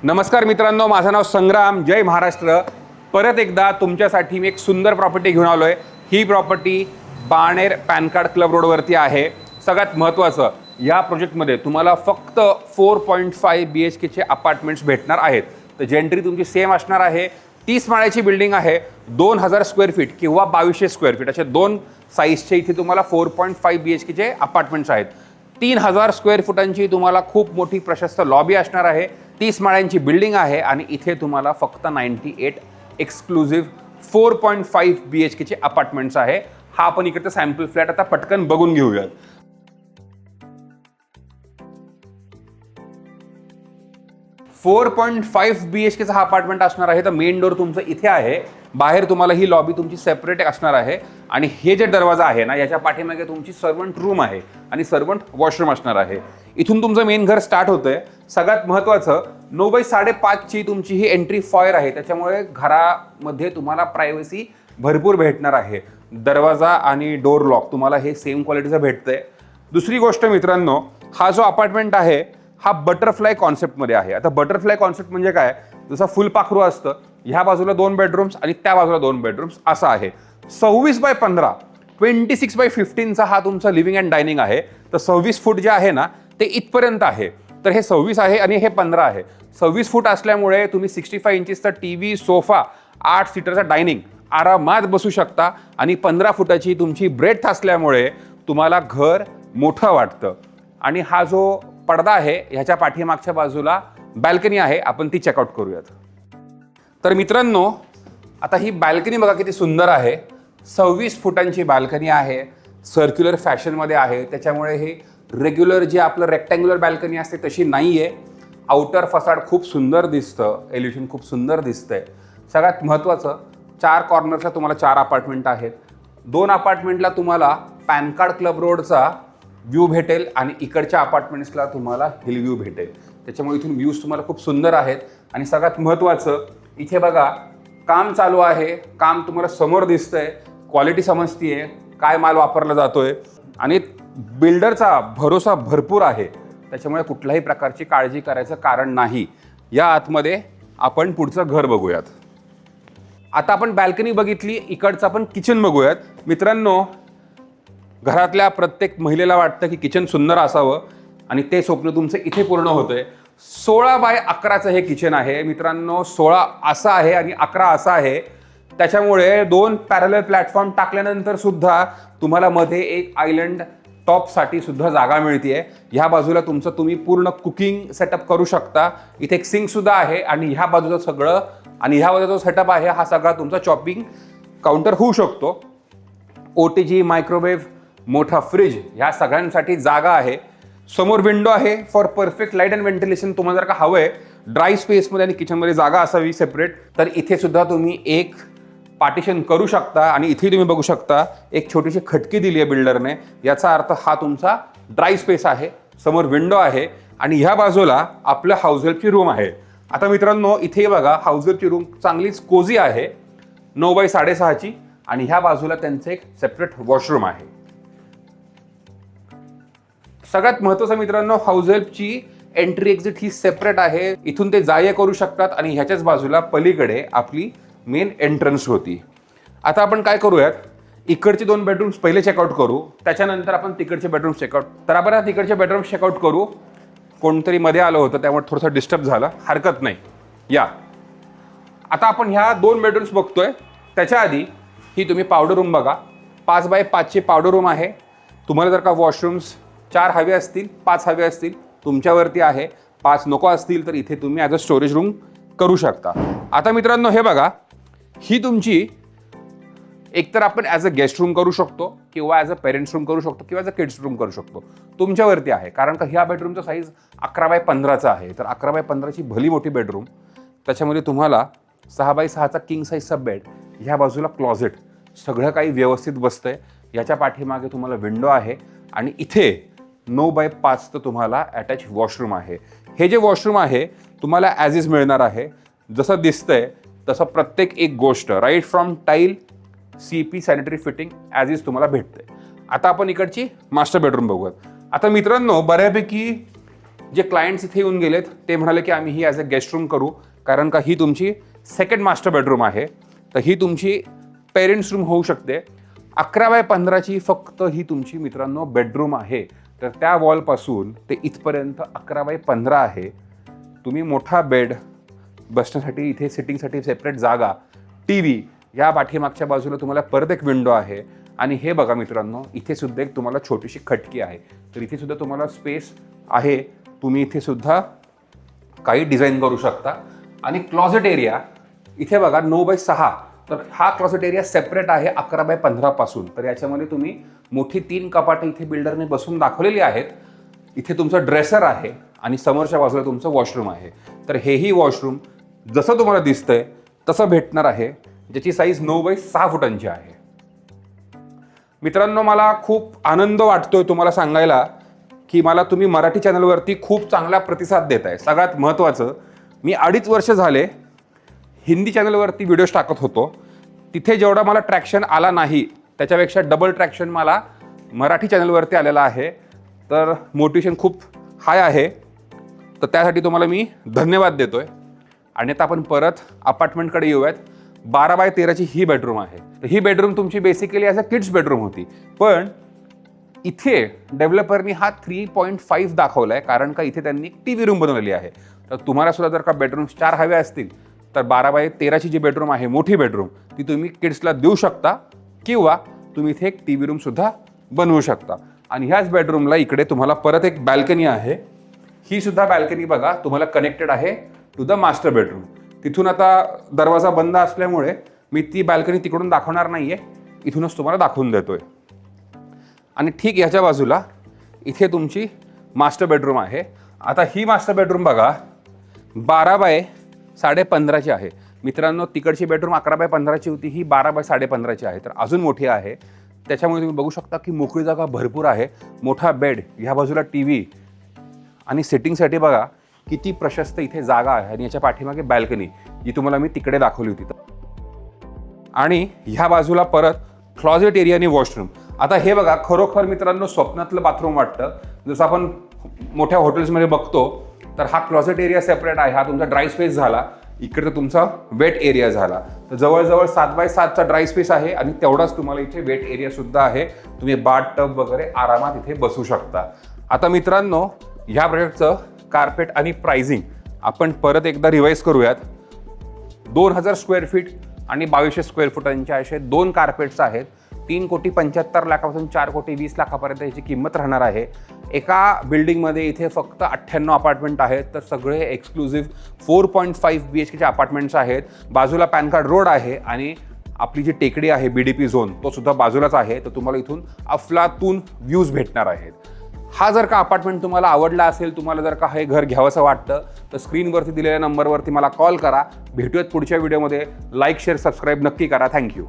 नमस्कार मित्रांनो, माझं नाव संग्राम. जय महाराष्ट्र. परत एकदा तुमच्यासाठी मी एक सुंदर प्रॉपर्टी घेऊन आलो आहे. ही property Baner pan card club रोडवरती आहे. सगळ्यात महत्त्वाचं, या प्रोजेक्टमध्ये तुम्हाला फक्त 4.5 BHKचे अपार्टमेंट्स भेटणार आहेत. तर जेंट्री तुमची सेम असणार आहे. 30 माळ्याची बिल्डिंग आहे. 2000 स्क्वेअर फीट किंवा 2200 स्क्वेअर फीट असे दोन साईजचे इथे तुम्हाला 4.5 BHKचे अपार्टमेंट्स आहेत. 3000 स्क्वेअर फुटांची तुम्हाला खूप मोठी प्रशस्त लॉबी असणार आहे. 30 माळ्यांची बिल्डिंग आहे आणि इथे तुम्हाला फक्त 98 एक्सक्लुझिव्ह 4.5 BHKचे अपार्टमेंट्स आहे. हा आपण इकडचा सॅम्पल फ्लॅट आता पटकन बघून घेऊयात. फोर 4.5 BHKचा हा अपार्टमेंट असणार आहे. तर मेन डोर तुमचं इथे आहे. बाहेर तुम्हाला ही लॉबी तुमची सेपरेट असणार आहे आणि हे जे दरवाजा आहे ना, याच्या पाठीमागे तुमची सर्वंट रूम आहे आणि सर्वंट वॉशरूम असणार आहे. इथून तुमचं मेन घर स्टार्ट होतंय. सगळ्यात महत्त्वाचं, 9x5.5ची तुमची ही एंट्री फॉयर आहे. त्याच्यामुळे घरामध्ये तुम्हाला प्रायव्हसी भरपूर भेटणार आहे. दरवाजा आणि डोर लॉक तुम्हाला हे सेम क्वालिटीचं भेटतंय. दुसरी गोष्ट मित्रांनो, हा जो अपार्टमेंट आहे हा बटरफ्लाय कॉन्सेप्टमध्ये आहे. आता बटरफ्लाय कॉन्सेप्ट म्हणजे काय, जसं फुलपाखरू असतं, ह्या बाजूला 2 बेडरूम्स आणि त्या बाजूला 2 बेडरूम्स असं आहे. 26x15 26x15चा हा तुमचा लिव्हिंग अँड डायनिंग आहे. तर 26 फूट जे आहे ना ते इथपर्यंत आहे. तर हे 26 आहे आणि हे 15 आहे. 26 फूट असल्यामुळे तुम्ही 65 इंचेसचा TV, सोफा, 8 सीटरचा डायनिंग आरामात बसू शकता आणि 15 फुटाची तुमची ब्रेथ असल्यामुळे तुम्हाला घर मोठं वाटतं. आणि हा जो पडदा आहे ह्याच्या पाठीमागच्या बाजूला बॅल्कनी आहे, आपण ती चेकआउट करूयात. तर मित्रांनो, आता ही बॅल्कनी बघा किती सुंदर आहे. 26 फुटांची बॅल्कनी आहे. सर्क्युलर फॅशनमध्ये आहे. त्याच्यामुळे हे रेग्युलर जे आपलं रेक्टँग्युलर बॅल्कनी असते तशी नाही आहे. आउटर फसाड खूप सुंदर दिसतं. एल्युशन खूप सुंदर दिसतंय. सगळ्यात महत्त्वाचं, 4 कॉर्नर्सला तुम्हाला 4 अपार्टमेंट आहेत. 2 अपार्टमेंटला तुम्हाला पॅन कार्ड क्लब रोडचा व्ह्यू भेटेल आणि इकडच्या अपार्टमेंट्सला तुम्हाला हिल व्ह्यू भेटेल. त्याच्यामुळे इथून व्ह्यूज तुम्हाला खूप सुंदर आहेत. आणि सगळ्यात महत्त्वाचं, इथे बघा काम चालू आहे. काम तुम्हाला समोर दिसतंय. क्वालिटी समजतीये, काय माल वापरला जातोय आणि बिल्डरचा भरोसा भरपूर आहे. त्याच्यामुळे कुठल्याही प्रकारची काळजी करायचं कारण नाही. या आतमध्ये आपण पुढचं घर बघूयात. आता आपण बॅल्कनी बघितली, इकडचं आपण किचन बघूयात. मित्रांनो, घरातल्या प्रत्येक महिलेला वाटतं की किचन सुंदर असावं आणि ते स्वप्न तुमचं इथे पूर्ण होतंय. 16x11चं हे किचन आहे मित्रांनो. 16 असं आहे आणि 11 असं आहे. त्याच्यामुळे 2 पॅरलल प्लॅटफॉर्म टाकल्यानंतर सुद्धा तुम्हाला मध्ये एक आयलंड टॉपसाठी सुद्धा जागा मिळते. ह्या बाजूला तुमचं तुम्ही पूर्ण कुकिंग सेटअप करू शकता. इथे एक सिंक सुद्धा आहे आणि ह्या बाजूचं सगळं आणि ह्या बाजूचा जो सेटअप आहे हा सगळा तुमचा चॉपिंग काउंटर होऊ शकतो. OTG, मायक्रोवेव्ह, मोठा फ्रीज, ह्या सगळ्यांसाठी जागा आहे. समोर विंडो आहे for perfect light and ventilation. तुम्हाला जर का हवं आहे ड्राय स्पेसमध्ये आणि किचनमध्ये जागा असावी सेपरेट, तर इथे सुद्धा तुम्ही एक पार्टिशन करू शकता. आणि इथे तुम्ही बघू शकता एक छोटीशी खटकी दिली आहे बिल्डरने. याचा अर्थ हा तुमचा ड्राय स्पेस आहे. समोर विंडो आहे आणि ह्या बाजूला आपलं हाऊस हेल्पची रूम आहे. आता मित्रांनो, इथे बघा हाऊस हेल्पची रूम चांगलीच कोझी आहे, 9x6.5ची आणि ह्या बाजूला त्यांचं एक सेपरेट वॉशरूम आहे. सगळ्यात महत्त्वाचं मित्रांनो, हाऊस हेल्पची एंट्री एक्झिट ही सेपरेट आहे. इथून ते जाय करू शकतात आणि ह्याच्याच बाजूला पलीकडे आपली मेन एंट्रन्स होती. आता आपण काय करूयात, इकडचे 2 बेडरूम्स पहिले चेकआउट करू, त्याच्यानंतर आपण तिकडचे बेडरूम्स चेकआउट. तर आपण तिकडचे बेडरूम्स चेकआउट करू. कोणतरी मध्ये आलं होतं त्यामुळे थोडंसं डिस्टर्ब झालं, हरकत नाही. या आता आपण ह्या 2 बेडरूम्स बघतोय. त्याच्या आधी ही तुम्ही पावडर रूम बघा. 5x5ची पावडर रूम आहे. तुम्हाला जर का वॉशरूम्स 4 हवे असतील, 5 हवे असतील, तुमच्यावरती आहे. 5 नको असतील तर इथे तुम्ही ॲज अ स्टोरेज रूम करू शकता. आता मित्रांनो, हे बघा, ही तुमची एकतर आपण ॲज अ गेस्ट रूम करू शकतो किंवा ॲज अ पेरेंट्स रूम करू शकतो किंवा ॲज अ किड्स रूम करू शकतो. तुमच्यावरती आहे. कारण का ह्या बेडरूमचा साईज 11x15चा आहे. तर 11x15ची भली मोठी बेडरूम. त्याच्यामध्ये तुम्हाला 6x6चा किंग साईजचा बेड, ह्या बाजूला क्लॉझेट, सगळं काही व्यवस्थित बसतंय. याच्या पाठीमागे तुम्हाला विंडो आहे आणि इथे 9x5चं तुम्हाला अटॅच वॉशरूम आहे. हे जे वॉशरूम आहे तुम्हाला ॲज इज मिळणार आहे. जसं दिसतंय तसं प्रत्येक एक गोष्ट right from tile, CP, sanitary fitting as is तुम्हाला भेटते. आता आपण इकडची मास्टर बेडरूम बघूयात. आता मित्रांनो, बऱ्यापैकी जे क्लायंट्स इथे येऊन गेलेत ते म्हणाले की आम्ही ही ॲज अ गेस्ट रूम करू, कारण का ही तुमची सेकंड मास्टर बेडरूम आहे. तर ही तुमची पेरेंट्स रूम होऊ शकते. 11x15ची फक्त ही तुमची मित्रांनो बेडरूम आहे. तर त्या वॉलपासून ते इथपर्यंत 11x15 आहे. तुम्ही मोठा बेड, बसण्यासाठी इथे सिटिंगसाठी सेपरेट जागा, TV, या पाठीमागच्या बाजूला तुम्हाला परत एक विंडो आहे. आणि हे बघा मित्रांनो, इथे सुद्धा एक तुम्हाला छोटीशी खटकी आहे. तर इथे सुद्धा तुम्हाला स्पेस आहे. तुम्ही इथे सुद्धा काही डिझाईन करू शकता. आणि क्लॉजेट एरिया इथे बघा 9x6. तर हा क्लॉजेट एरिया सेपरेट आहे 11x15 पासून. तर याच्यामध्ये तुम्ही मोठी 3 कपाटे इथे बिल्डरने बसून दाखवलेली आहेत. इथे तुमचं ड्रेसर आहे आणि समोरच्या बाजूला तुमचं वॉशरूम आहे. तर हेही वॉशरूम जसं तुम्हाला दिसतंय तसं भेटणार आहे, ज्याची साईज 9x6 फुटांची आहे. मित्रांनो, मला खूप आनंद वाटतोय तुम्हाला सांगायला की मला तुम्ही मराठी चॅनलवरती खूप चांगला प्रतिसाद देत आहे. सगळ्यात महत्त्वाचं, मी 2.5 वर्ष झाले हिंदी चॅनलवरती व्हिडिओज टाकत होतो. तिथे जेवढा मला ट्रॅक्शन आला नाही त्याच्यापेक्षा डबल ट्रॅक्शन मला मराठी चॅनलवरती आलेला आहे. तर मोटिवेशन खूप हाय आहे. तर त्यासाठी तुम्हाला मी धन्यवाद देतोय. आणि आता आपण परत अपार्टमेंटकडे येऊयात. 12x13ची ही बेडरूम आहे. तर ही बेडरूम तुमची basically as a kids bedroom होती, पण इथे डेव्हलपरनी हा 3.5 दाखवला आहे, कारण का इथे त्यांनी TV रूम बनवलेली आहे. तर तुम्हाला सुद्धा जर का बेडरूम्स 4 हवे असतील तर 12x13ची जी बेडरूम आहे, मोठी बेडरूम, ती तुम्ही किड्सला देऊ शकता, किंवा तुम्ही इथे एक TV रूम सुद्धा बनवू शकता. आणि ह्याच बेडरूमला इकडे तुम्हाला परत एक बॅल्कनी आहे. ही सुद्धा बॅल्कनी बघा तुम्हाला कनेक्टेड आहे टू द मास्टर बेडरूम. तिथून आता दरवाजा बंद असल्यामुळे मी ती बॅल्कनी तिकडून दाखवणार नाहीये, इथूनच तुम्हाला दाखवून देतोय. आणि ठीक याच्या बाजूला इथे तुमची मास्टर बेडरूम आहे. आता ही मास्टर बेडरूम बघा 12x15.5ची आहे. मित्रांनो, तिकडची बेडरूम 11x15ची होती, ही 12x15.5ची आहे. तर अजून मोठी आहे. त्याच्यामुळे तुम्ही बघू शकता की मोकळी जागा भरपूर आहे. मोठा बेड, ह्या बाजूला TV, आणि सिटिंगसाठी बघा किती प्रशस्त इथे जागा आहे. आणि याच्या पाठीमागे बॅल्कनी, जी तुम्हाला मी तिकडे दाखवली होती. आणि ह्या बाजूला परत क्लॉजेट एरिया आणि वॉशरूम. आता हे बघा, खरोखर मित्रांनो स्वप्नातलं बाथरूम वाटतं. जसं आपण मोठ्या हॉटेल्समध्ये बघतो, तर हा क्लॉजेट एरिया सेपरेट आहे. हा तुमचा ड्राय स्पेस झाला. इकडे तुमचा वेट एरिया झाला. तर जवळजवळ 7x7चा ड्राय स्पेस आहे. आणि तेवढाच तुम्हाला इथे वेट एरिया सुद्धा आहे. तुम्ही बाथ टब वगैरे आरामात इथे बसू शकता. आता मित्रांनो, ह्या प्रोजेक्टचं कार्पेट आणि प्राइसिंग आपण परत एकदा रिवाईज करूयात. 2000 स्क्वेअर फीट आणि 2200 स्क्वेअर फुटांचे असे 2 कार्पेट्स आहेत. 3,75,00,000पासून 4,20,00,000पर्यंत याची किंमत राहणार आहे. एका बिल्डिंगमध्ये इथे फक्त 98 अपार्टमेंट आहेत. तर सगळे एक्सक्लुझिव्ह 4.5 BHKचे अपार्टमेंट्स आहेत. बाजूला पॅन कार्ड रोड आहे आणि आपली जी टेकडी आहे BDP झोन, तो सुद्धा बाजूलाच आहे. तर तुम्हाला इथून अफलातून व्ह्यूज भेटणार आहेत. हा जर का अपार्टमेंट तुम्हाला आवडला असेल, तुम्हाला जर का हे घर घ्यावंसं वाटतं, तर स्क्रीनवरती दिलेल्या नंबरवरती मला कॉल करा. भेटूयात पुढच्या व्हिडिओमध्ये. लाईक, शेअर, सबस्क्राईब नक्की करा. थँक्यू.